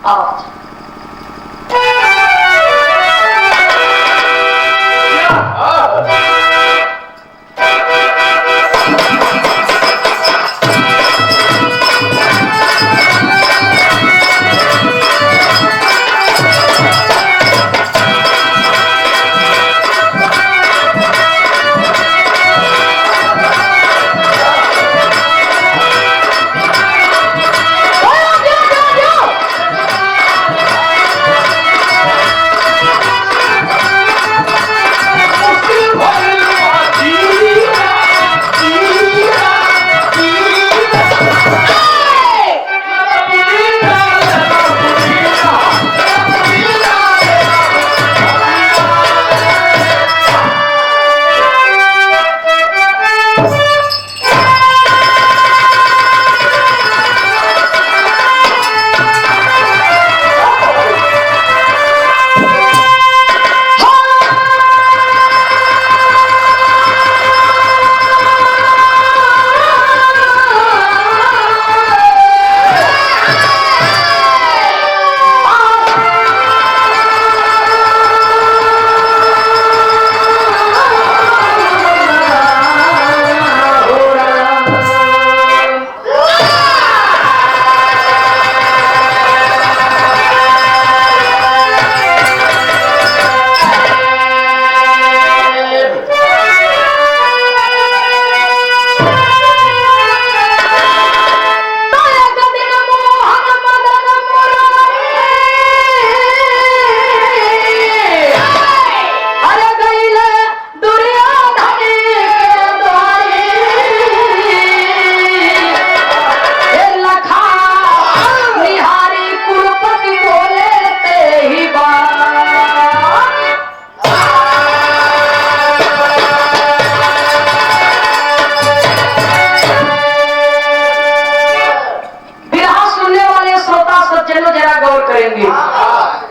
आओ।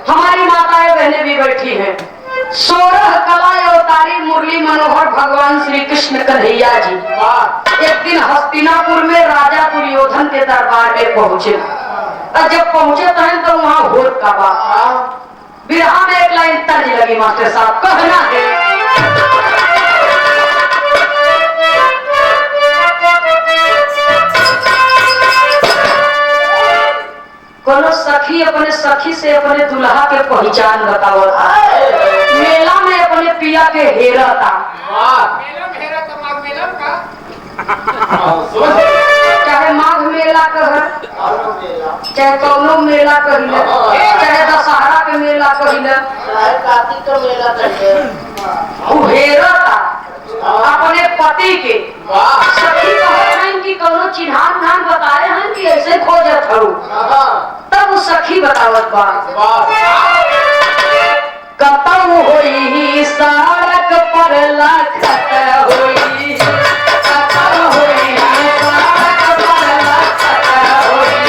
हमारी माताएं बहनें भी बैठी हैं। 16 कला अवतारी मुरली मनोहर भगवान श्री कृष्ण कन्हैया जी एक दिन हस्तिनापुर में राजा दुर्योधन के दरबार में पहुंचे। और जब पहुंचे तो वहाँ होर का बात विरहा में एक लाइन तर्ज लगी मास्टर साहब, कहना है कोनो सखी अपने सखी से अपने दुल्हा के पहचान बतावता, मेला में अपने पिया के हेरता। चाहे माघ मेला कह, चाहे कौनो मेला कहिल, चाहे दशहरा के मेला कहिल, कार्तिक का मेला हेरता अपने पति के। सखी कहे कि कौनो चिन्हान धान बताए हैं कि ऐसे खोजत हूँ, तब वो सखी बतावत बा कतौ होई सड़क पर लखत होई, कतौ होई सड़क पर लखत होई।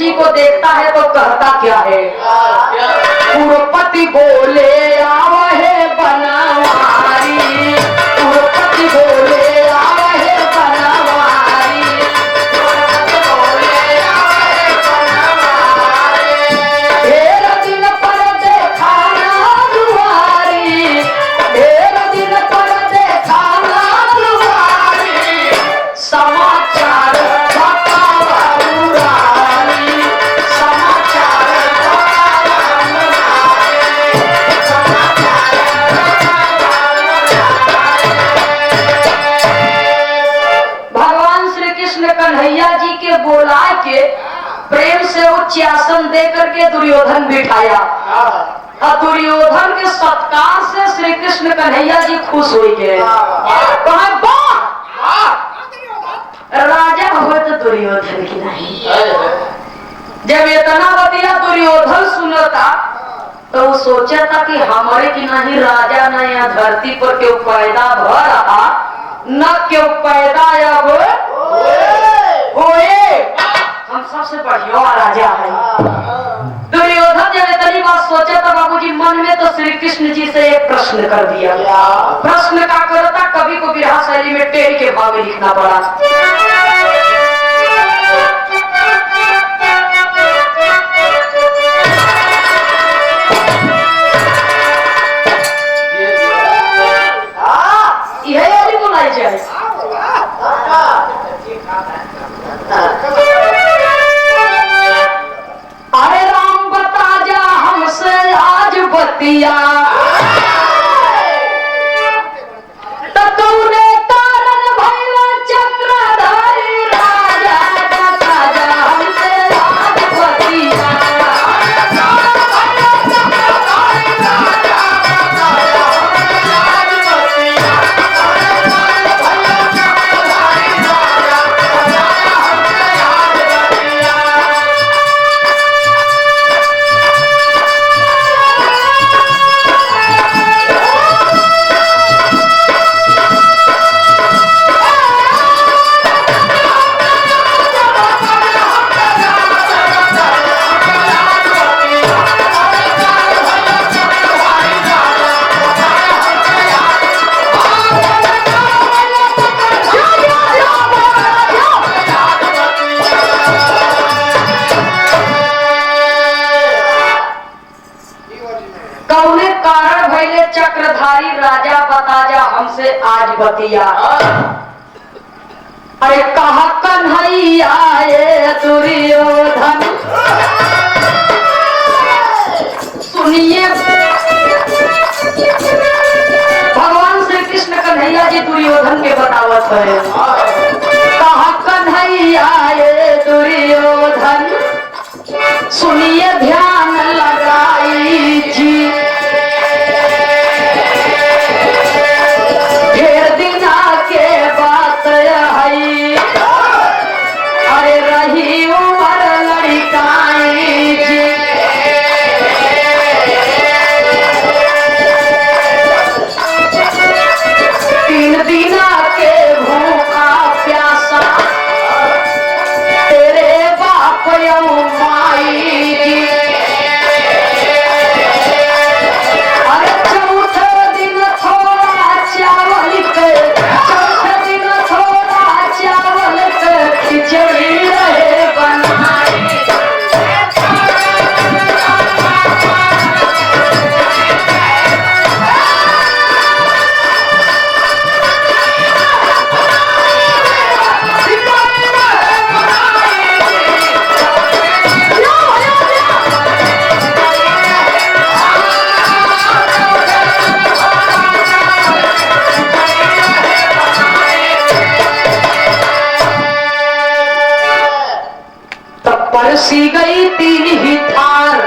जी को देखता है तो कहता क्या है, कुरपति बोले आवहे बनवारी, कुरपति बोले आवहे बनवारी, बोले आवहे बनवारी। ढेर दिन पर देखा ना दुआरी, ढेर दिन पर देखा ना दुआरी, समाचार कन्हैया जी के बोला के प्रेम से उच्च आसन दे करके दुर्योधन बिठाया। और दुर्योधन के सत्कार से श्री कृष्ण कन्हैया जी खुश हो गए। राजा हो तो दुर्योधन की नहीं। जब इतना बतिया दुर्योधन सुनता तो वो सोचा था कि हमारे की नहीं राजा न या धरती पर क्यों पैदा भ रहा न क्यों पैदा अब होए, हम सबसे बढ़िया राजा है। दुर्योधन जब इतनी बात सोचा था बाबूजी मन में तो श्री कृष्ण जी से एक प्रश्न कर दिया। प्रश्न का करता कवि को विरह शैली में टेढ़ी के भाव में लिखना पड़ा। यही बुलाई जाए। अरे राम बता जा हमसे आज बतिया तो तूने कारण भैल चक्रधारी राजा, बता जा हमसे आज बतिया। चक्रधारी राजा बता जा हमसे आज बतिया। अरे कहा कन्हैया ये दुर्योधन सुनिए। भगवान श्री कृष्ण कन्हैया जी दुर्योधन के बतावत है। कहा कन्हैया ये दुर्योधन सुनिए ध्यान लगाई जी। अरे रही उमर लड़काई जी। तीन दिना के भूखा प्यासा तेरे बाप माई जी। अरे चौथे दिन थोड़ा चावल के, चौथे दिन थोड़ा चावल के खिचड़ी रहे बनाई। परसी गई तीन ही थार,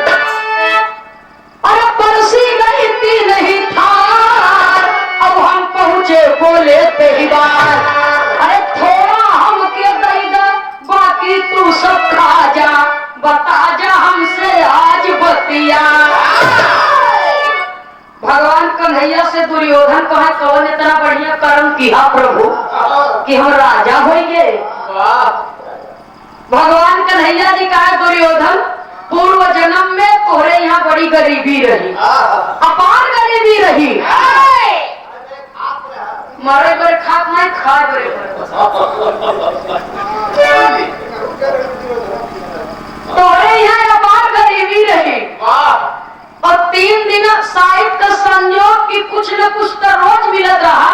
अरे परसी गई तीन ही थार। अब हम पहुंचे बोले तेरी बार। अरे थोड़ा हमके दे दे बाकी तू सब खा जा। बता जा हमसे आज बतिया। भगवान कन्हैया से दुर्योधन कहा कौन इतना बढ़िया कर्म किया प्रभु कि हम राजा होंगे। भगवान कन्हैया जी कहा दुर्योधन पूर्व जन्म में तोरे यहाँ बड़ी गरीबी रही, अपार गरीबी रही। मारे बड़े खाप नहीं खाए बड़े तोरे यहाँ अपार गरीबी रही। और 3 दिन शायद का संयोग कि कुछ न कुछ तो रोज मिलत रहा,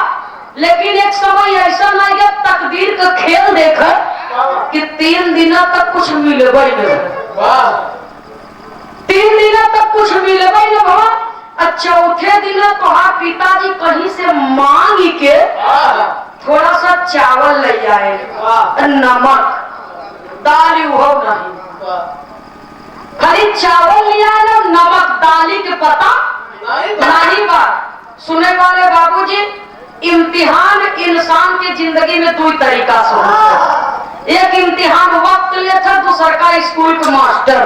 लेकिन एक समय ऐसा नहीं गया तकदीर का खेल देखकर कि 3 दिनों तक कुछ मिलेगा ही नहीं। 3 दिनों तक कुछ मिलेगा ही नहीं। चौथे दिन तो पिताजी कहीं से मांग के थोड़ा सा चावल ले आए, नमक दाल हो नहीं। खाली चावल लिया लो, नमक दाली के पता नहीं बा। सुने वाले बाबूजी, इम्तिहान इंसान के जिंदगी में दो तरीका से होता है। एक इम्तिहान वक्त ले था, दूसर का स्कूल के मास्टर।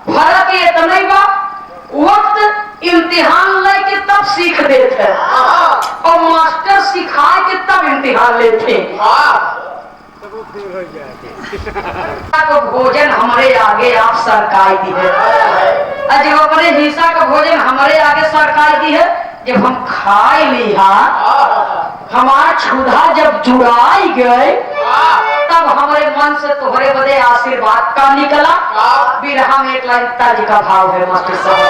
फर्क इतना ही बा, वक्त इम्तिहान लेके तब सीख देते और मास्टर सिखा के तब इम्तिहान लेते। तो भोजन हमारे आगे आप सरकार दी है, जब अपने हिस्सा का भोजन हमारे आगे सरकार दी है, जब हम खाए लिया, हमारा क्षुधा जब जुड़ाई गए, तब हमारे मन से तुम्हारे बदे आशीर्वाद का निकला। बिरहा में एक लाइन तर्ज का भाव है मास्टर साहब।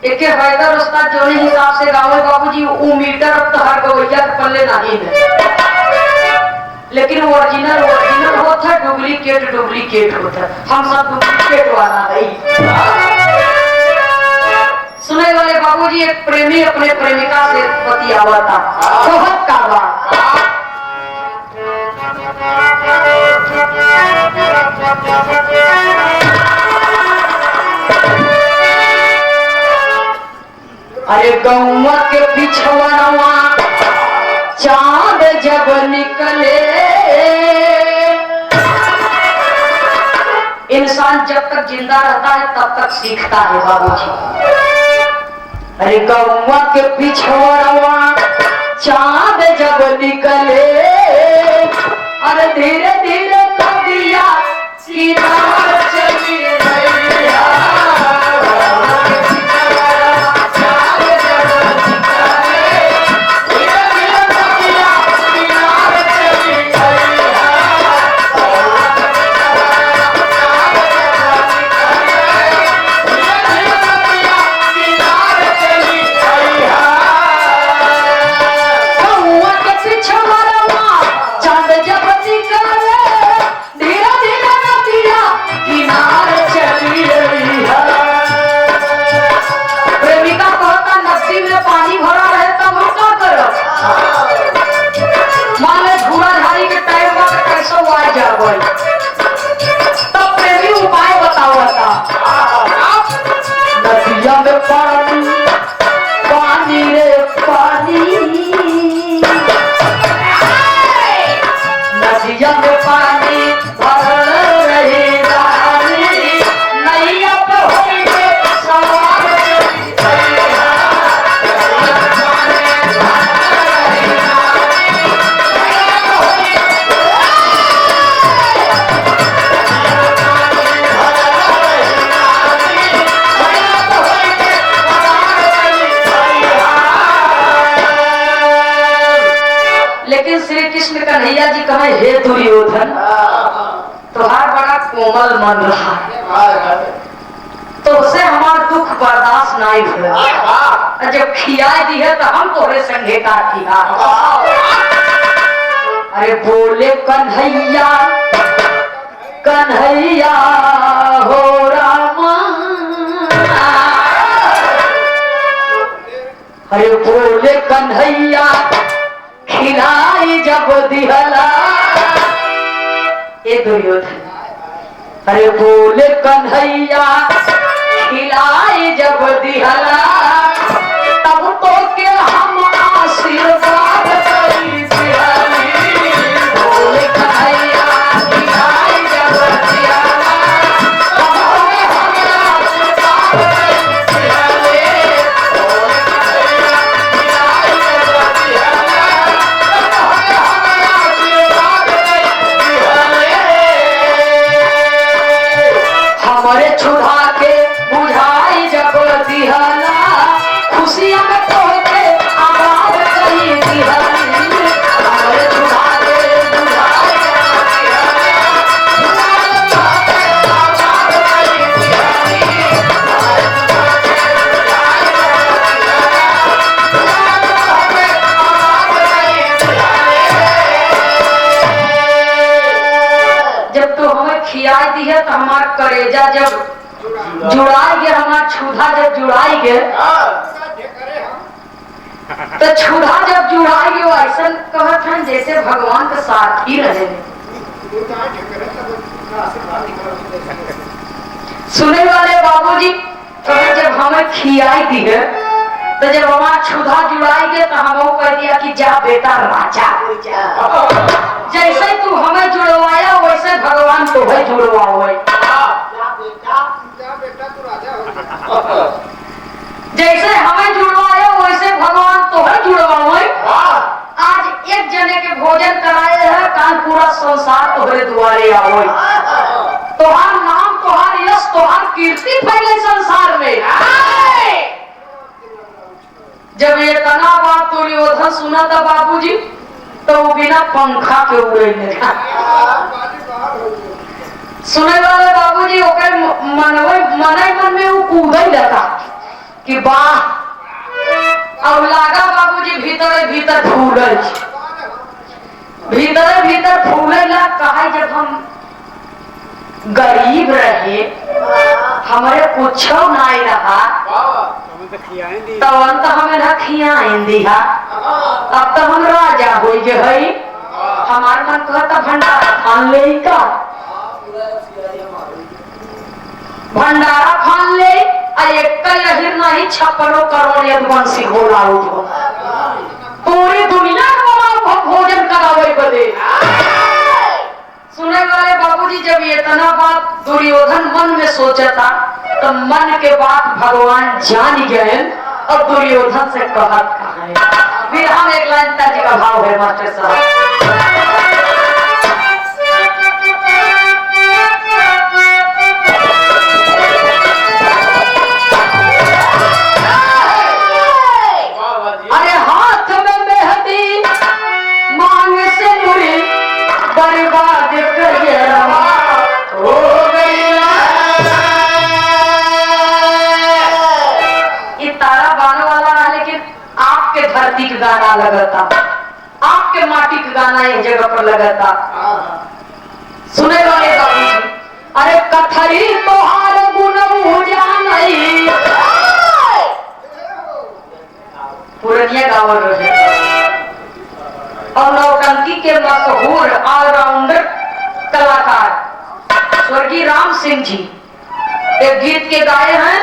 एक हैदर उस्ताद जो हिसाब से गावे बाबूजी, वो मीटर तो हर गवैया के पल्ले नहीं है, लेकिन ओरिजिनल ओरिजिनल होता है, डुप्लीकेट डुप्लीकेट होता है। हम सब डुप्लीकेट वाला है। सुने वाले बाबूजी, एक प्रेमी अपने प्रेमिका से बतियावा था, बहुत का बात। अरे गौवा के पिछवड़वा चांद जब निकले, इंसान जब तक जिंदा रहता है तब तक सीखता है बाबूजी। अरे गौवा के पिछवड़वा चांद जब निकले, अरे धीरे धीरे नदिया किनारे चली गई। तब प्रेमी उपाय बताओ था, नदिया में पानी पानी रे पानी, नदिया में पानी भर रही रानी, नैया पे होइगे सवार कन्हैया जी कहे, हे दुर्योधन, तुम्हारा बड़ा कोमल मन रहा है, तो उसे हमारा दुख बर्दाश्त नहीं हुआ। जब खियाई दी है तो हम तोरे संगे का खिया। अरे बोले कन्हैया कन्हैया हो रामा, अरे बोले कन्हैया खिलाई जब दिहला, ए दुर्योधन, अरे बोले कन्हैया खिलाई जब दिहला, तब तो के हम आशीर्वाद करी दिहली। बोले कन्हैया खिलाई जब दिहला, तब तो के हम आशीर्वाद करी दिहली। हमारे छुड़ा के बुझाई जब दिहला, खुशियां में तोहके आवाज कही दिहली। हमारे छुड़ा के बुझाई जब दिहला, आवाज कही दिहली। हमारे छुड़ा के बुझाई जब दिहला, आवाज कही दिहली। जब तो हमें खियाई दी है तो हमारा करेजा जब जुड़ाई गए हमार छुधा जब जुड़ाई गए तो छुधा जब जुड़ाई गए ऐसा कहत हैं जैसे भगवान के साथ ही रहे। सुने वाले बाबूजी कहे जब हमें खियाई दी है तो जब हमारा छुधा जुड़ाई गए तो हम कह दिया कि जा बेटा राजा हो जा। जैसे तू हमें जुड़वाया वैसे भगवान तो है जुड़वाओ। जैसे हमें जुड़वाया वैसे भगवान तो है जुड़वाओ। आज एक जने के भोजन कराए है काल पूरा संसार तोहरे दुआरे आओ। तोहार नाम तोहार यश तोहार कीर्ति फैले संसार में। जब ये तना बात दुर्योधन सुना था बाबूजी तो वो बिना पंखा के उड़े लगा। सुने वाले बाबूजी ओकर मन में वो कूदे लगा कि वाह। अब लागा बाबूजी भीतर फूले भीतर फूले ला कहा जब हम गरीब रहे हमारे कुछ नहीं रहा तब तो हमें ना खियाएं दिया। अब तो हम राजा हो गए। हमार मन कहता भंडारा खान ले का भंडारा खान ले एक यही नहीं 56 करोड़ यदुवंशी होला पूरी दुनिया को भोजन करावे बदे। सुने वाले बाबूजी जब ये तना बात दुर्योधन मन में सोचा था तो मन के बात भगवान जान गए। अब दुर्योधन से कहत कहा है फिर हम एक लाइन जी का भाव है मास्टर साहब। अरे हाथ में मेहंदी मांग से मुरी बर्बाद हो गई। ये तारा बानो वाला है लेकिन आपके धरती का गाना लगता आपके माटी का गाना एक जगह पर लगता। सुने वाले बाबूजी अरे कथरी तोहार गुण जानी पुरनिया गाँव रहे और नौटंकी के मशहूर ऑलराउंडर कलाकार स्वर्गीय राम सिंह जी एक गीत के गाए हैं।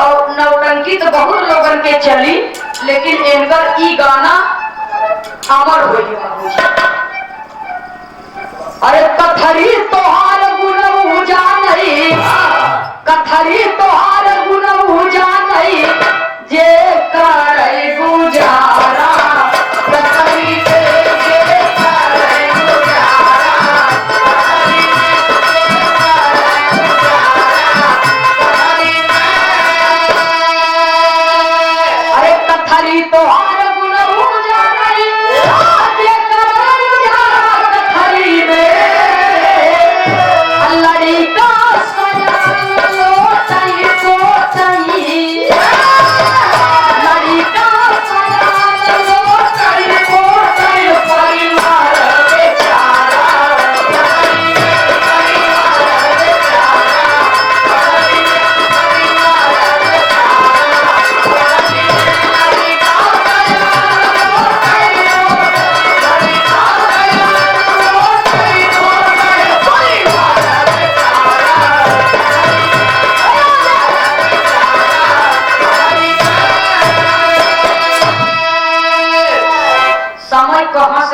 और नौटंकी तो बहुत लोगन के चली लेकिन इनकर ई गाना अमर हो गया। अरे कथरी तोहार गुण जानी कथरी तोहार गुण जानी जे करे गुजारा कथरी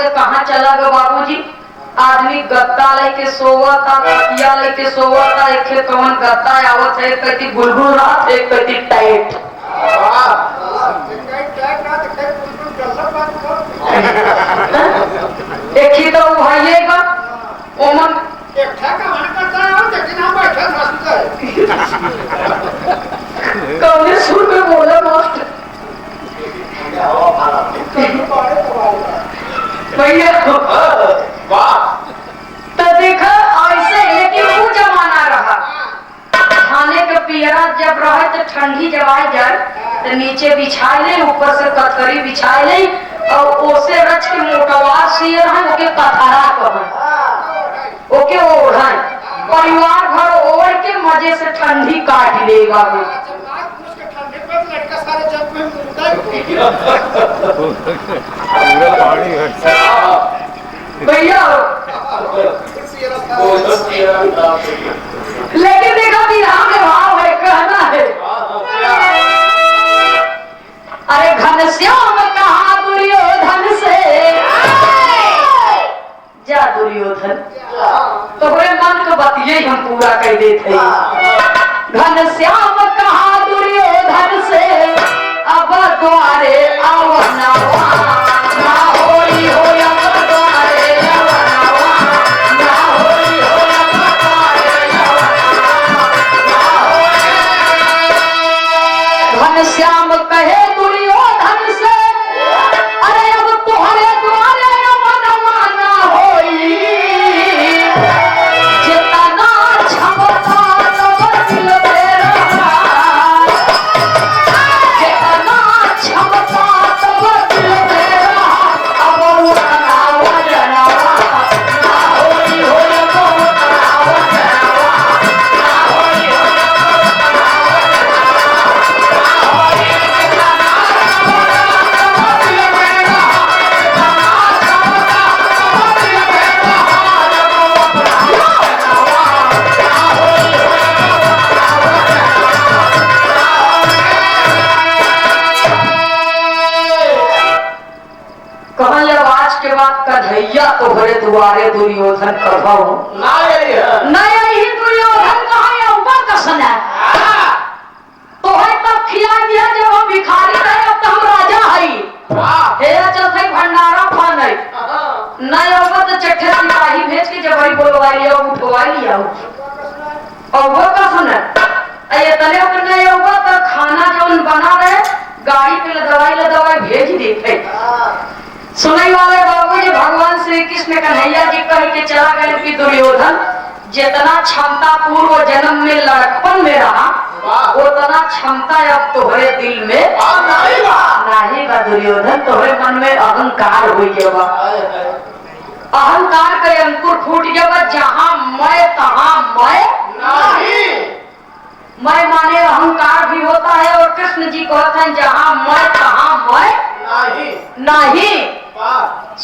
कहाँ चला गया बाबूजी। आदमी गद्दा लेके सोवता तकिया लेके सोवता एक कौन गद्दा आवत है कहती बुलबुल रात एक कहती टाइट। एक ही तो भाईएगा ओमन एक ठेका मन करता है और लेकिन हम बैठे कौन सुर में बोला मास्टर भैया तो देखा ऐसे लेकिन वो जमाना रहा खाने के पियरा जब रहे तो ठंडी जब आ जाए तो नीचे बिछाए ले ऊपर से कथरी बिछाए ले और ओसे रच के मोटवार सियर है ओके कथारा कहें ओके ओढ़ाए परिवार भर ओढ़ के मजे आगे से ठंडी काट ले बाबू। भैया लेकिन देखा विरहा में भाव है, कहना है अरे घनश्याम कहा दुर्योधन से, जा दुर्योधन तोहरे मन के बतिये हम पूरा कर देते। घनश्याम कहा दुर्योधन से अब द्वारे आवना ना होई हो अब द्वारे आवना ना होई हो अब द्वारे आवना। घनश्याम कहे दुर्योधन से अरे अब तुम्हारे द्वारे आवना ना होई, जितना क्षमता तब दिल तेरा, जितना क्षमता तब दिल तेरा, अब उतना वजना ना होई हो अब उतना वजना ना होई हो कहा जब आज के बाद कन्हैया तोहरे दुआरे दुर्योधन कहूं नहीं दुर्योधन कहा अब्बा कसन है तोहे तब खिला दिया जब हम भिखारी रहे, अब तो हम राजा हई हे चलते भंडारा फान नहीं अब्बा तो चट्टे सिपाही भेज के जबरी बोलवा लिया उठवा लिया अब्बा कसन है ये तले कर नहीं अब्बा तो खाना जौन बना रहे गाड़ी पे दवाई भेज देते। सुनने वाले बाबू जी भगवान श्री कृष्ण कन्हैया जी कह के चला गए कि दुर्योधन जितना क्षमता पूर्व जन्म में लड़कपन में रहा उतना क्षमता अब तोहरे दिल में नहीं बा दुर्योधन, तोहरे मन में अहंकार हो गया, अहंकार के अंकुर फूट गया, जहाँ मैं तहाँ मैं नहीं। मैं माने अहंकार भी होता है और कृष्ण जी कहते हैं जहाँ मैं तहाँ मैं नहीं।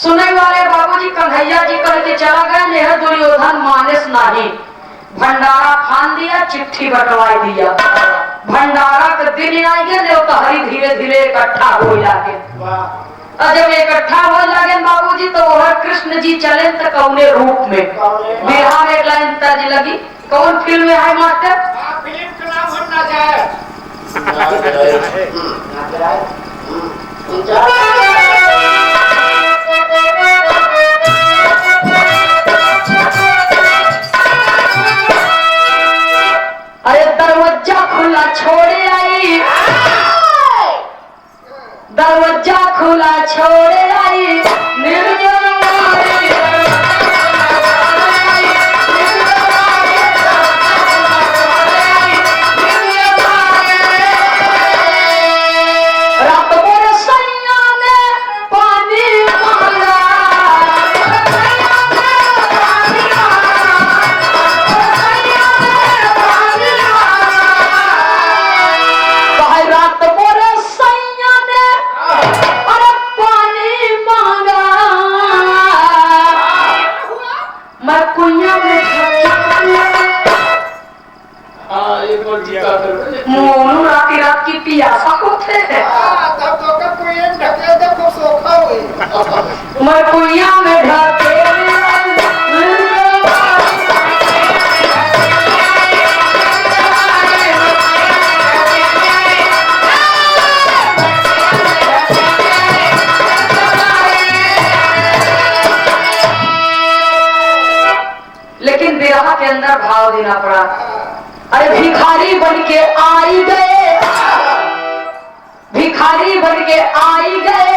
सुनने वाले बाबूजी कन्हैया जी कह के चला गया यह दुर्योधन मानस नहीं, भंडारा फान दिया, चिट्ठी बंटवाई दिया, भंडारा के दिन आई गए तो हरी धीरे धीरे इकट्ठा हो जाके, और जब इकट्ठा हो जागे बाबूजी तो वह कृष्ण जी चले तो कौने रूप में बिरहा में एक लाइन तर्ज लगी, कौन फिल्म में है मास्टर? फिल्म का नाम होना जाए अरे दरवाजा खुला छोड़े आई, दरवाजा खुला छोड़े आई निर्जन रात भर सैया ने पानी मांगा, रात भर सैया ने अरे पानी मांगा, मैं कुइया में मोनू राती रात की पियासा होते हैं, मैं कुइया में ढके लेकिन विरह के अंदर भाव देना पड़ा। अरे भिखारी बन के आई गए, भिखारी बन के आई गए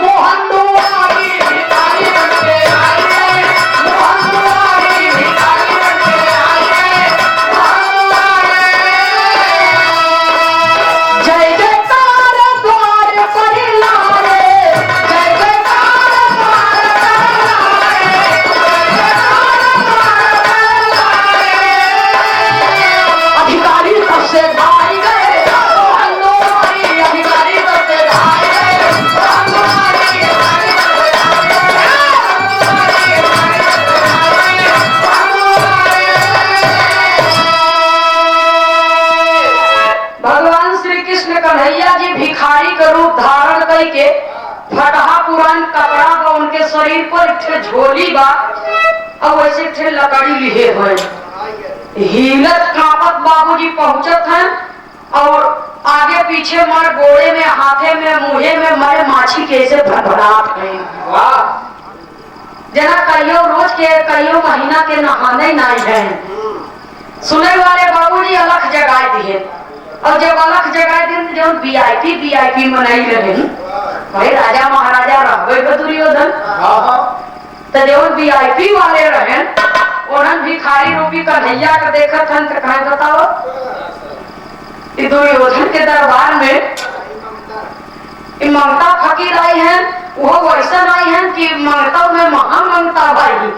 मोहन दुआरी, भिखारी बन के आई गए मोहन दुआरी, भिखारी बन के आई गए मोहन दुआरी। जय जयकार द्वार पर लारे, जय जयकार द्वार पर लारे, जय जयकार द्वार पर लारे। जवान कपड़ा बा उनके शरीर पर एक ठे झोली बा और वैसे ठे लकड़ी लिए हुए हिलत कांपत बाबूजी पहुंचत हैं और आगे पीछे मर गोड़े में हाथे में मुहे में मरे माछी कैसे भड़बड़ात हैं। वाह जना कईयों रोज के कईयों महीना के नहाने नहीं है। सुने वाले बाबूजी अलग जगाए दिए और जब अलग जगाए दिन जो वीआईपी मनाई रहे भाई राजा महाराजा रहे दुर्योधन तो जो वीआईपी वाले रहे उन्हन भिखारी रूपी कन्हैया का देखत हन तो कहे बताओ दुर्योधन के दरबार में ममता फकीर आई है वो वैसा आई है कि ममता में महाममता भाई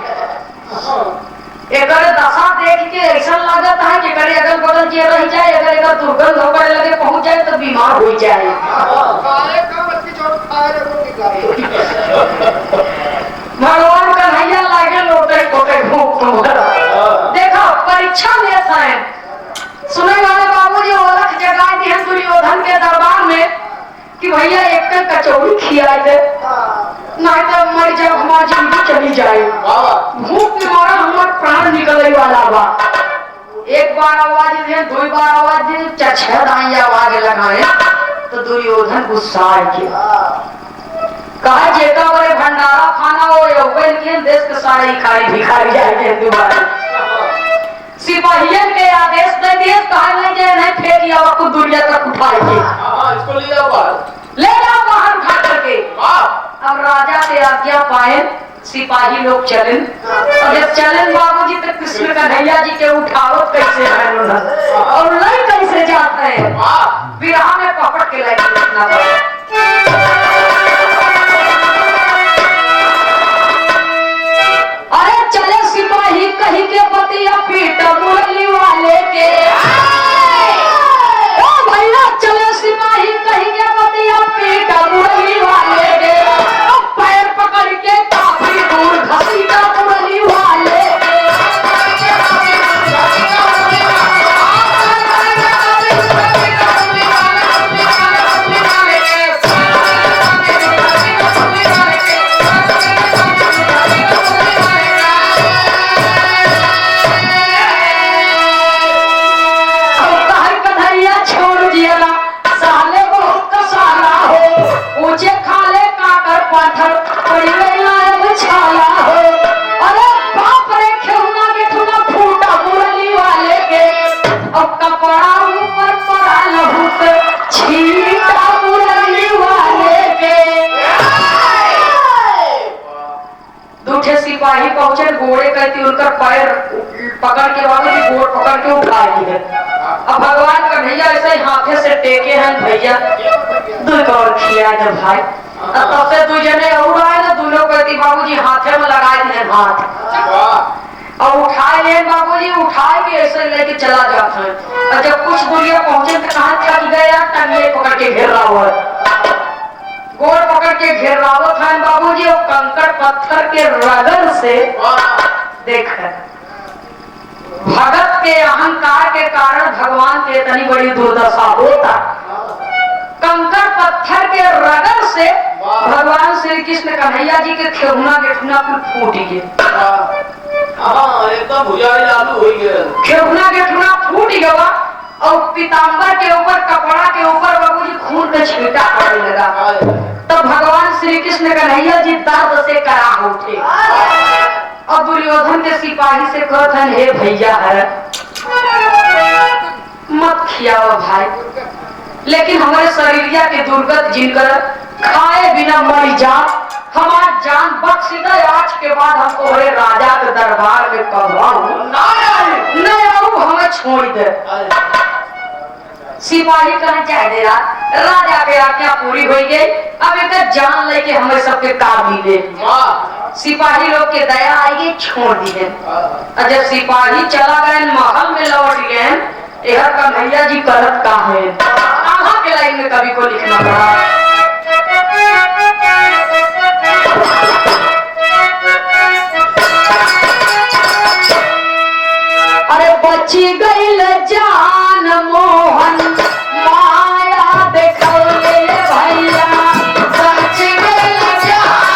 एक दशा देख के ऐसा लगता है कि अगर अगल बगल के रह जाए अगर एक दुर्गंध होकर लगे पहुंच जाए तो बीमार हो जाए। भगवान कन्हैया लागे लोटे कोटे भूख देखो परीक्षा लेता है। सुने वाले बाबूजी ओलख जगाए दिए दुर्योधन के दरबार में कि भैया एक कचौड़ी खिया दे नहीं तो मर जाए हमारी जिंदगी चली जाए भूख के मारा हमारा प्राण निकले वाला बा। एक बार आवाज दे दो बार आवाज दे छह दाई आवाज लगाए तो दुर्योधन गुस्सा के कहा जेका बड़े भंडारा खाना हो के देश के सारे खाई भिखारी जाएंगे दोबारा सिपाहियों के आदेश दे दिए कहा नहीं जाए नहीं फेंक या आपको दुनिया तक उठाएंगे इसको ले जाओ बाहर उठा करके। अब राजा से आज्ञा पाए सिपाही लोग चले और जब चले बाबूजी तो कृष्ण कन्हैया जी के उठावत कैसे है और लय कैसे जाते हैं विराह में पकड़ के लाइक देखना अरे चले सिपाही कहीं के बतिया पीट मुरली वाले के भैया चले सिपाही कहीं के बतिया पीट मुरली वाले के पैर पकड़ के काफी दूर घसीटा मुरली वाले सिपाही पहुंचे घोड़े कहती उनका पैर पकड़ के वाले गोड़ पकड़ के उठा ली है। अब भगवान कन्हैया ऐसे ही हाथे से टेके हैं भैया दूध और खिया दे भाई तब से दो जने और आए ना दोनों कहती बाबूजी हाथे में लगाए थे हाथ और उठाए ले बाबूजी उठाए के ऐसे लेके चला जाता है और जब कुछ दूरिया पहुंचे तो कहा चल गया टंगे पकड़ के घेर रहा हुआ गोड़ पकड़ के घेरावत है बाबूजी और कंकड़ पत्थर के रगड़ से देख भगत के अहंकार के कारण भगवान के इतनी बड़ी दुर्दशा होता। कंकड़ पत्थर के रगड़ से भगवान श्री कृष्ण कन्हैया जी के खेहुना गेठुना कुल फूट गए एकदम भुजारी आलू हो गए खेहुना गेठुना फूट गया और पीताम्बर के ऊपर कपड़ा के ऊपर बाबूजी खून का छींटा पड़ने लगा। तो भगवान श्री कृष्ण कन्हैया जी दर्द से करा उठे और दुर्योधन के सिपाही से कहते हैं हे भैया है मत खियाओ भाई लेकिन हमारे शरीरिया के दुर्गत जिनकर खाए बिना मरी जा हमारा जान बख्श दे आज के बाद हम तोहरे राजा के दरबार में कबराऊं नहीं आऊं हमें छोड़ दे। सिपाही कहना चाह दे राजा के आज्ञा पूरी हो गई अब एक जान लेके हमें सबके काम मिले। सिपाही लोग के दया आई छोड़ दिए और जब सिपाही चला गए महल में लौट गए यह कन्हैया जी करत का है आहा के लाइन में कवि को लिखना पड़ा। अरे बची गई जान मोहन माया देखौले भैया बची गई जान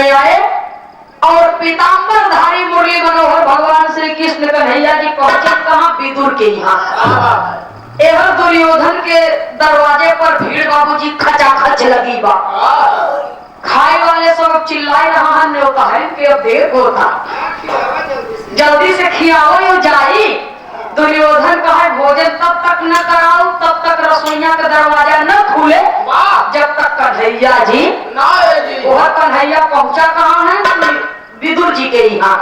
में आए और पीताम्बरधारी मुरली मनोहर भगवान श्री कृष्ण कन्हैया जी पहुंचे कहाँ? विदुर के यहाँ। एवं दुर्योधन के दरवाजे पर भीड़ बाबूजी खचाखच लगी बा। खाए वाले सब चिल्लाए रहा है न्योता है कि अब देर होता, जल्दी से खियाओ यो जाई। दुर्योधन का है भोजन तब तक न कराओ, तब तक रसोईया का दरवाजा न खुले जब तक कन्हैया जी वह कन्हैया पहुंचा कहाँ है? विदुर जी के यहाँ।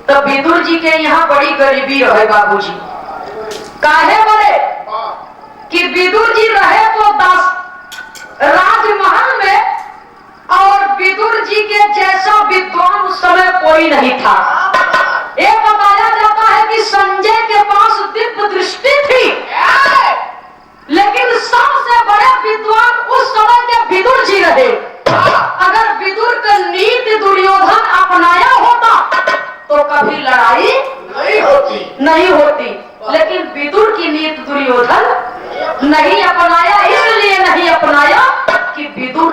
तो विदुर जी के यहाँ बड़ी गरीबी रहे बाबूजी। काहे बोले कि विदुर जी रहे तो राजमहल में, और विदुर जी के जैसा विद्वान उस समय कोई नहीं था। ये बताया जाता है कि संजय के पास दिव्य दृष्टि थी, लेकिन सबसे बड़े विद्वान उस समय के विदुर जी रहे। अगर विदुर का नीति दुर्योधन अपनाया होता तो कभी लड़ाई नहीं होती, लेकिन विदुर की नीति दुर्योधन नहीं अपनाया। इसलिए नहीं अपनाया कि विदुर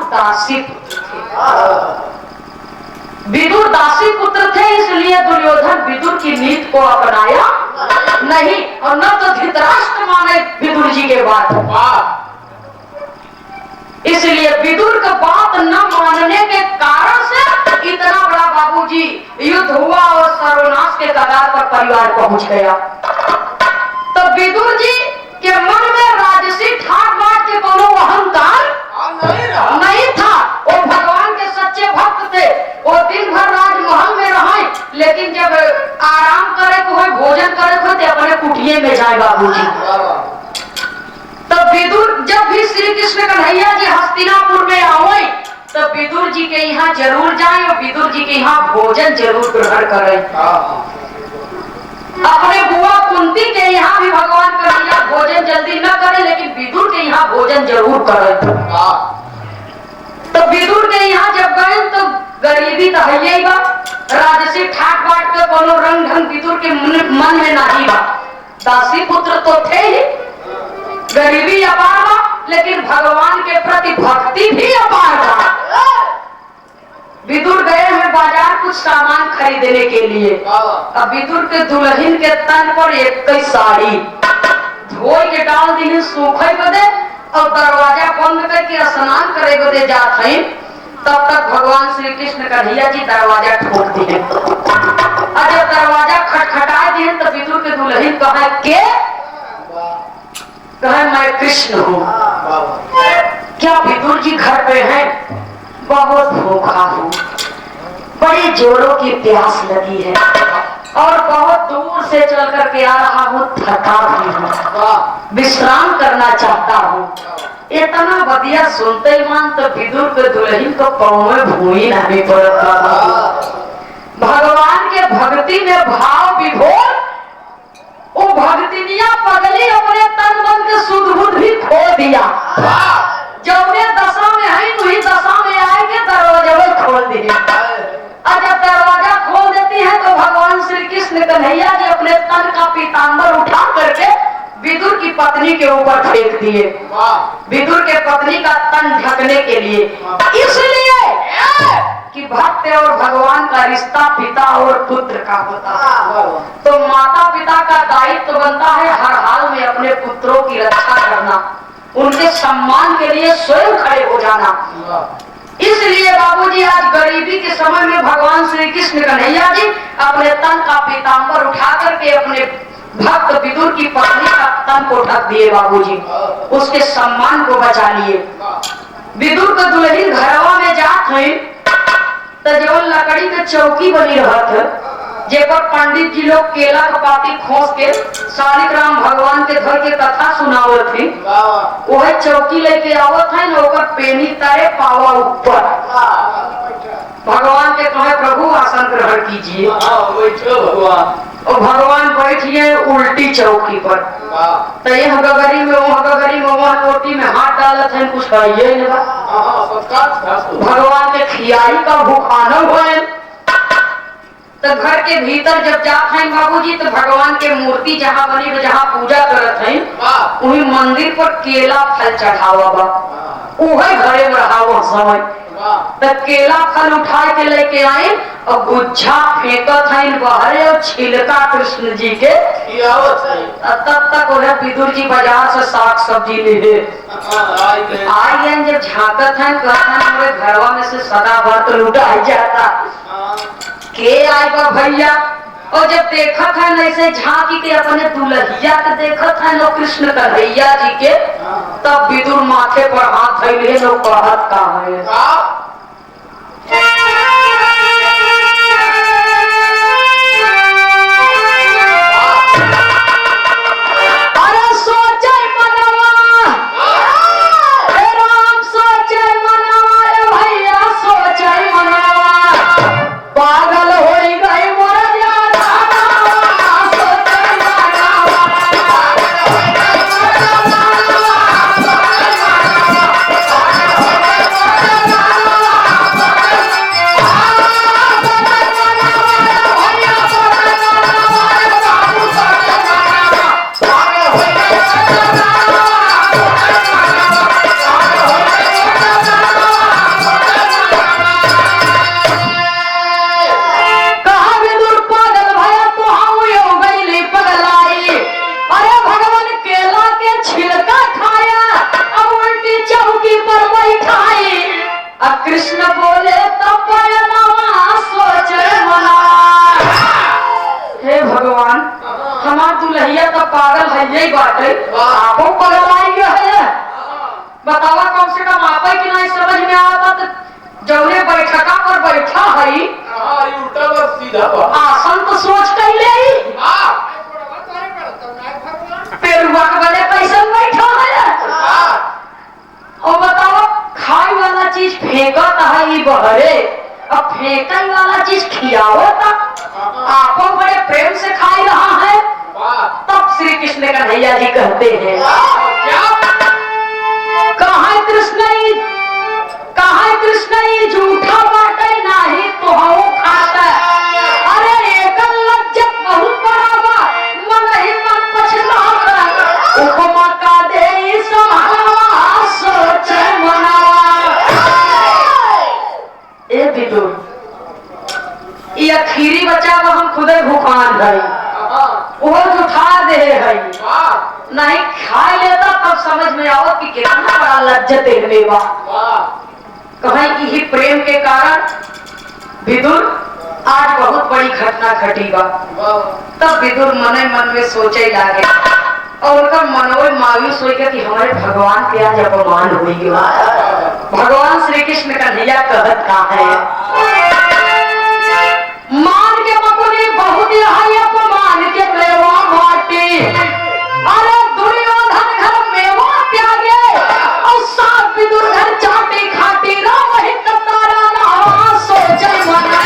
दासी पुत्र थे, इसलिए दुर्योधन विदुर की नीति को अपनाया नहीं, और न तो धृतराष्ट्र माने विदुर जी के बात। इसलिए विदुर का बात न मानने के कारण से इतना बड़ा बाबूजी युद्ध हुआ और सर्वनाश के कगार पर परिवार पहुंच गया। तो विदुर जी के मन में राजसी ठाट बाट के कोनो अहंकार नहीं था। वो भगवान के सच्चे भक्त थे। वो दिन भर राजमहल में रहे, लेकिन जब आराम करे को भोजन करे को अपने कुटिये में जाए बाबूजी। तब विदुर जब भी श्री कृष्ण कन्हैया जी हस्तिनापुर में आए तो विदुर जी के यहाँ जरूर जाए और विदुर जी के यहाँ भोजन जरूर ग्रहण करें। अपने बुआ कुंती के यहाँ भी भगवान कन्हैया भोजन जल्दी न करे, लेकिन विदुर के यहाँ भोजन जरूर करें। तो विदुर के यहाँ जब गए तो गरीबी तो है ही बा, राजसी ठाट बाट के कोनो रंग ढंग विदुर के मन में नहीं बा। दासी पुत्र तो थे ही, गरीबी अपार बा, लेकिन भगवान के प्रति भक्ति भी अपार बा। विदुर गए हैं बाजार कुछ सामान खरीदने के लिए। अब विदुर के दुल्हन के तन पर एक साड़ी धोई के डाल दी सूखे बदे और दरवाजा बंद करके स्नान करे बदे जात है। तब तक भगवान श्री कृष्ण कन्हैया जी दरवाजा ठोक दिए। और जब दरवाजा खटखटा दिए तो विदुर के दुल्हन कहा के मैं कृष्ण हूँ। क्या विदुर जी घर पे हैं? बहुत भूखा हूँ, बड़ी जोरों की प्यास लगी है और बहुत दूर से चल करके आ रहा हूँ, थका भी हूँ, विश्राम करना चाहता हूँ। इतना बढ़िया सुनते ही मान तो विदुर के दुल्हन को पाँव में भूमि नहीं पड़ता। भगवान के भक्ति में भाव विभोर, वो भक्तिनिया पगली अपने तन मन के सुध बुध भी खो दिया। जौने दशा में है वही दशा में आएंगे, दरवाजा खोल दिए। और जब दरवाजा खोल देती है तो भगवान श्री कृष्ण कन्हैया जी अपने तन का पीताम्बर उठा करके विदुर की पत्नी के ऊपर फेंक दिए, विदुर के पत्नी का तन ढकने के लिए। इसलिए कि भक्त और भगवान का रिश्ता पिता और पुत्र का होता है, तो माता पिता का दायित्व बनता है हर हाल में अपने पुत्रों की रक्षा करना, उनके सम्मान के लिए स्वयं खड़े हो जाना। इसलिए बाबूजी आज गरीबी के समय में भगवान श्री कृष्ण कन्हैया जी अपने तन का पीताम्बर उठा करके अपने भक्त विदुर की पत्नी का तन को ढक दिए बाबूजी, उसके सम्मान को बचा लिए। विदुर का दुल्हन घरवा में जात है तो जो लकड़ी के चौकी बनी रहत, जेपर पंडित जी लोग केला का पाती खोस के शालिग्राम भगवान के घर के कथा सुनावत थे, वह चौकी लेके आवत है न, ओकर पेनी तारे पावा ऊपर। भगवान के कहे प्रभु आसन ग्रहण कीजिए, और भगवान बैठिए उल्टी चौकी पर। तो ये हगगरी में वहाँ रोटी में हाथ डालत है, कुछ कहिए नहीं। भगवान के खियाई का भूखाना हुए तो घर के भीतर जब जात हैं बाबूजी तो भगवान के मूर्ति जहाँ बनी जहाँ पूजा करत हैं वही मंदिर पर केला फल चढ़ावा बा, उहे घरे में रहा वो समय। तो केला फल उठा के लेके आए और गुच्छा फेंकत है बहरे और छिलका कृष्ण जी के तब तक उन्हें विदुर जी बाजार से साग सब्जी ले आई हैं जब झांकत है कहते हैं घरवा में से सदा भर तो लुटाई जाता के आए बा भैया और जब देखत है ऐसे झांकी के अपने दुल्हिया के देखत है लोग कृष्ण कन्हैया जी के तब विदुर माथे पर हाथ धैले लोग कहत का है अरे सोचे मनवा हे राम सोचे मनवा रे भैया सोचे मनवा पागल होई गई मोर कृष्ण बोले तब सोचे मना हे भगवान हमार दुल्हिया तो पागल है यही बात है आपो पागल आई है बतावा कम से कम आप की नहीं समझ में आता तो जौने बैठका पर बैठा है आसन तो सोच कर ले पेरुआ के बने कैसे बैठा है और बताओ खाई वाला चीज फेंकत है ये बहरे अब फेंकई वाला चीज खियावत आपो बड़े प्रेम से खाई रहा है तब श्री कृष्ण कन्हैया जी कहते हैं कहाँ कृष्ण ये झूठा बाटे नहीं तो हम खाता अरे एक लज्जत बहुत बड़ा मन ही मन पछताता उपमा का दे समाना सोचे मनावा ए विदुर ये अखीरी बच्चा वो हम खुदे भूखान है वो उठा दे है नहीं खा लेता तब समझ में आओ कि कितना बड़ा लज्जत है बा कहीं यही प्रेम के कारण विदुर आज बहुत बड़ी घटना घटी बा तब विदुर मने मन में सोचे लागे और उनका मनोय मायूस हो गया कि हमारे भगवान के आज अपमान हो गया भगवान श्री कृष्ण कन्हैया कहत का है मान के मकुनी बहुत है अपमान के मेवा बाटे अरे दुर्योधन घर मेवा त्यागे और साथ विदुर घर चाटी खाटी राम ही तारा ना सोचे मना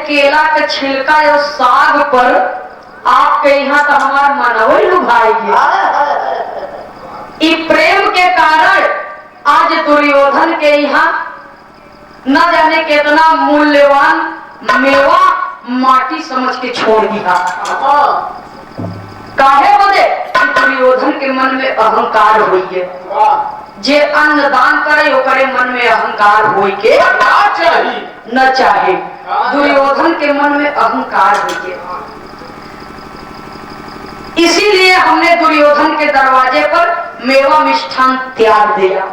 केला के छिलका और साग पर आपके यहाँ तो हमार मनोई लुभाई प्रेम के कारण आज दुर्योधन के यहाँ न जाने कितना मूल्यवान मेवा माटी समझ के छोड़ दिया काहे बोले दुर्योधन के मन में अहंकार हुई है जे अन्नदान करे ओकरे मन में अहंकार होई के न चाहे दुर्योधन के मन में अहंकार हुई है इसीलिए हमने दुर्योधन के दरवाजे पर मेवा मिष्ठान त्याग दिया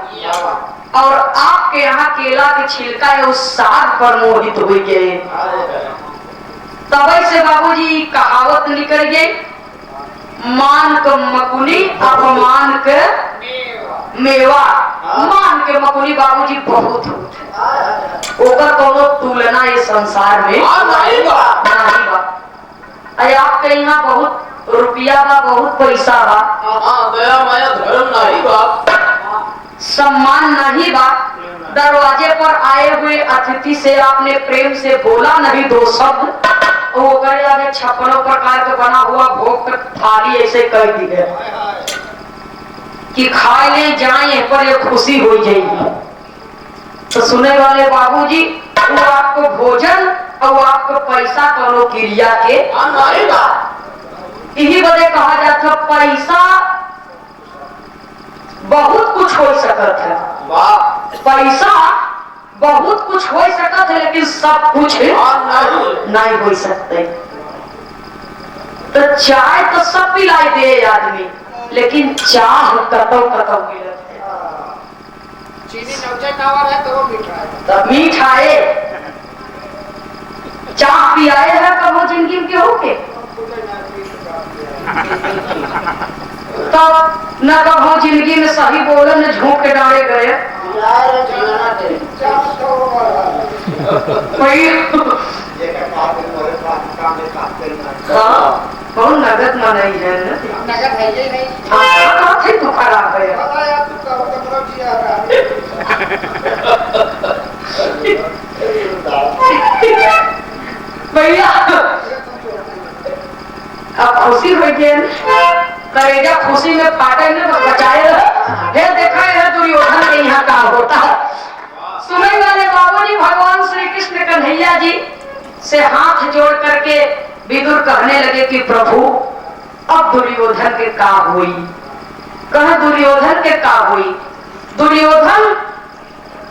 और आपके यहाँ केला के छिलका या उस साग पर मोहित हो गए तब से बाबूजी कहावत निकल गई मान के मकुनी अपमान के मेवा मान के मकुनी बाबूजी बहुत ओकर कोनो तुलना ये संसार में नहीं बा अरे आपके यहाँ बहुत रुपया बा बहुत पैसा बा दया माया धर्म नहीं बा सम्मान नहीं बा दरवाजे पर आए हुए अतिथि से आपने प्रेम से बोला नहीं दो शब्द वो करे आगे 56 प्रकार का बना हुआ भोग थाली ऐसे कर दी है कि खाए ले जाए पर ये खुशी हो जाएगी। तो सुने वाले बाबूजी, वो आपको भोजन और आपको पैसा करो क्रिया के यही बदे कहा जाता पैसा बहुत कुछ हो सकत है। पैसा बहुत कुछ हो सकत है लेकिन सब कुछ नहीं हो सकते। तो चाय तो सब पिलाई दे आदमी, लेकिन चाह कतौ कतौ मिलत है। चीनी नौचे टावर है तो वो मीठा है। तब मीठा है। चाह पियाए है कबो जिंदगी में केहू के? तब न कबो जिंदगी में सही बोले न झूठ के डाले गए। बहुत नगद मनाई है ना? नगद है ये नहीं। हाँ थे तो खराब है। भैया अब खुशी हो गई, करेजा खुशी में फाटे ने बचाए है। देखा है दुर्योधन के यहाँ का होता है। सुने वाले बाबूजी भगवान श्री कृष्ण कन्हैया जी से हाथ जोड़ करके विदुर कहने लगे कि प्रभु अब दुर्योधन के का हुई? कह दुर्योधन के का हुई? दुर्योधन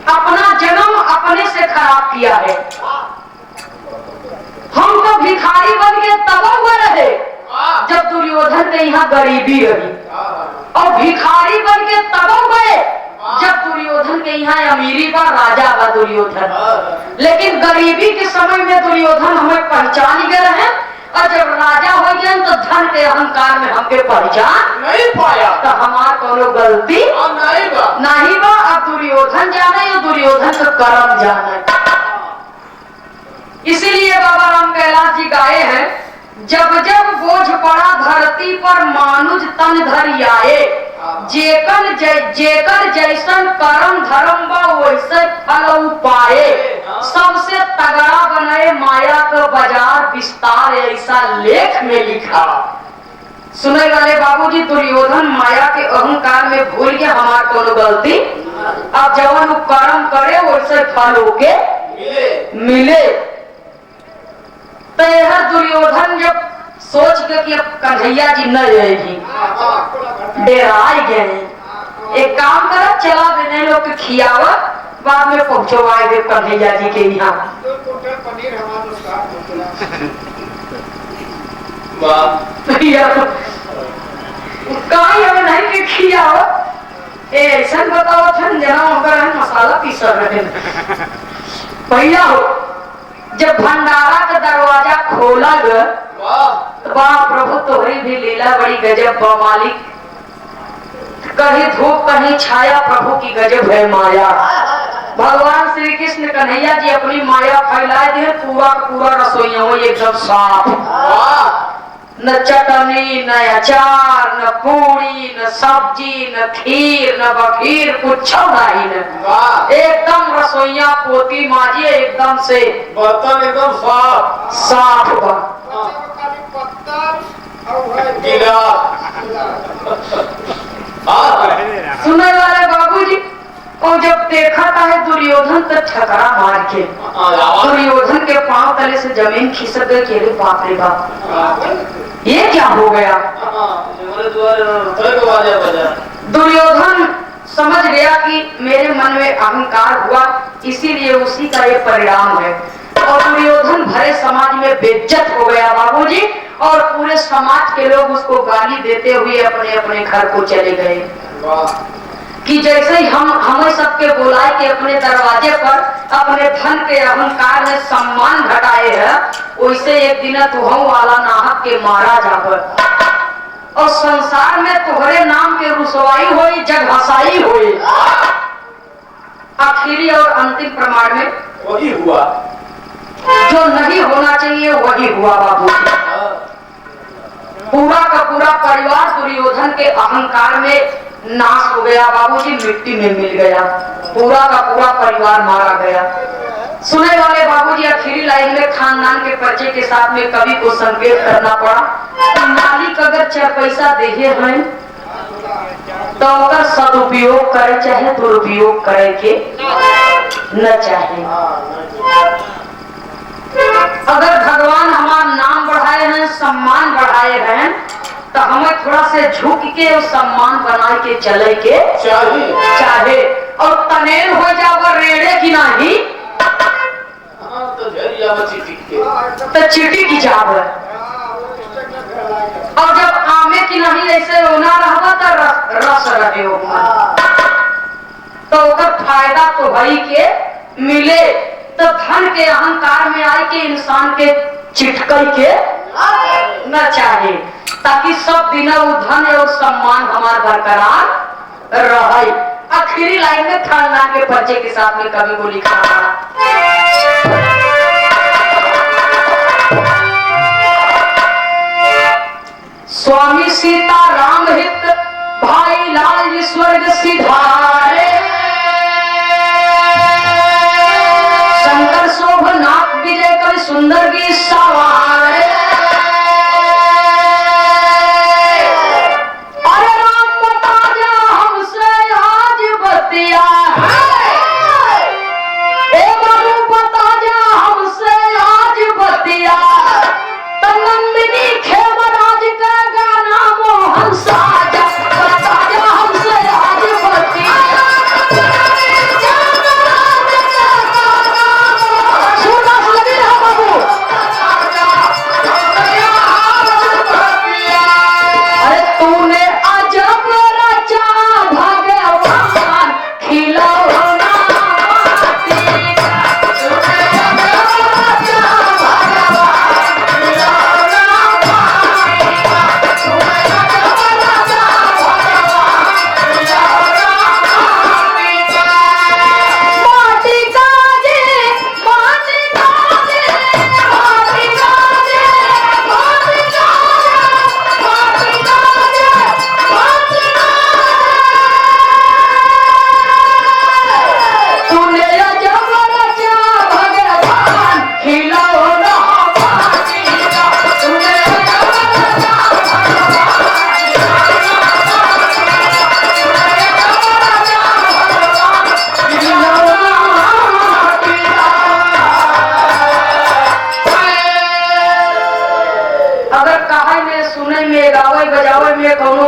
अपना जन्म अपने से खराब किया है। हम तो भिखारी बन के तब हुए रहे जब दुर्योधन के यहाँ गरीबी रही, और भिखारी बन के तब हुए जब दुर्योधन के यहाँ अमीरी बा, राजा बा दुर्योधन। लेकिन गरीबी के समय में दुर्योधन हमें पहचान गए हैं, और जब राजा हो गए तो धन के अहंकार में हमके पहचान नहीं पाया। तो हमार कोनो गलती नहीं बा। अब दुर्योधन जाने या दुर्योधन का कर्म जाने। इसीलिए बाबा राम कैलाश जी गाए हैं, जब जब बोझ पड़ा धरती पर मानुज तन धरि आए, जेकर जैसन कर्म धर्म बा वैसे फल पाए। सबसे तगड़ा बनाए माया का बाजार विस्तार, ऐसा लेख में लिखा। सुने वाले बाबूजी, दुर्योधन माया के अहंकार में भूल के हमार कोनो गलती, अब जवन कर्म करे वैसे फल होके मिले। तो यह दुर्योधन जब सोच के कि अब कन्हैया जी न रहेगी, डेराई गए। एक काम करा, चला बिना लोग के खियावा, बाद में पहुंचवाए दे कन्हैया जी के यहाँ। कहीं हमें नहीं के खियावा, ऐसा बताओ जना मसाला पीसा रहे भैया हो। जब भंडारा का दरवाजा खोला गया, वाह प्रभु तोहरी भी लीला बड़ी गजब बा मालिक। कहीं धूप कहीं छाया, प्रभु की गजब है माया। भगवान श्री कृष्ण कन्हैया जी अपनी माया फैलाए दिए, पूरा पूरा रसोइया हो एकदम साफ। न चटनी न अचार न पूरी न सब्जी न खीर न बखीर कुछ नहीं न, एकदम रसोइया पोती माजिए एकदम से बर्तन एकदम साफ साफ बा। सुने वाले बाबूजी, और जब देखा था है दुर्योधन तो ठकरा मार के दुर्योधन के पांव तले से जमीन खिसक गई। अरे बाप रे बाप, ये क्या हो गया? दुर्योधन समझ गया कि मेरे मन में अहंकार हुआ, इसीलिए उसी का ये परिणाम है। और दुर्योधन भरे समाज में बेइज्जत हो गया बाबूजी, और पूरे समाज के लोग उसको गाली देते हुए अपने अपने घर को चले गए। कि जैसे ही हम हमें सबके बुलाए के अपने दरवाजे पर अपने धन के अहंकार में सम्मान घटाए है, वैसे एक दिन तुहू वाला नाहक के मारा जाकर, और संसार में तुहरे नाम के रुसवाई हुई, जग हसाई हुई। आखिरी और अंतिम प्रमाण में वही हुआ जो नहीं होना चाहिए वही हुआ बाबू। पूरा का पूरा परिवार दुर्योधन के अहंकार में नाश हो गया बाबूजी, मिट्टी में मिल गया। पूरा का पूरा परिवार मारा गया। सुने वाले बाबूजी, आखिरी लाइन में खानदान के परिचय के साथ में कवि को संकेत करना पड़ा। मालिक अगर 4 पैसा देहे हैं तो ओकर सदुपयोग करे चाहे दुरुपयोग करे के न चाहे। अगर भगवान हमारा नाम बढ़ाए हैं, सम्मान बढ़ाए हैं, तो हमें थोड़ा से झुक के और सम्मान बना के चले के चाहे और तनेल हो जाओ रेड़े की नहीं तो चिटी की जाब। और जब आमे की नहीं ऐसे रोना रहता तो रस रहे होगा तो ओकर फायदा तो भाई के मिले। तो धन के अहंकार में आए के इंसान के चिटकल के न चाहे ताकि सब दिन वो धन और सम्मान हमार बरकरार रहे। आखिरी लाइन में खानदान के परिचय के साथ में कवि को लिखा स्वामी सीता राम हित भाई लाल स्वर्ग सिधारे शंकर शोभनाथ विजय कवि सुंदर की सवारे अरे राम बता जा हमसे आज बतिया ए बाबू बता जा हमसे आज बतिया नंदिनी खेमराज का गाना मोहन साजा बता जा हमसे आज बतिया अरे तूने अजब रचा भगवान खिलौना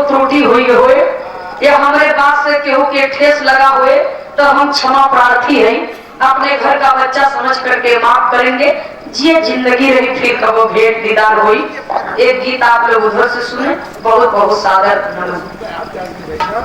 त्रुटि हुई होए या हमारे बात से केहू के ठेस लगा हुए तो हम क्षमा प्रार्थी हैं। अपने घर का बच्चा समझ करके माफ करेंगे। ये जिंदगी रही फिर कबो भेंट दीदार हुई। एक गीत आप लोग उधर से सुने। बहुत बहुत सादर नमस्कार।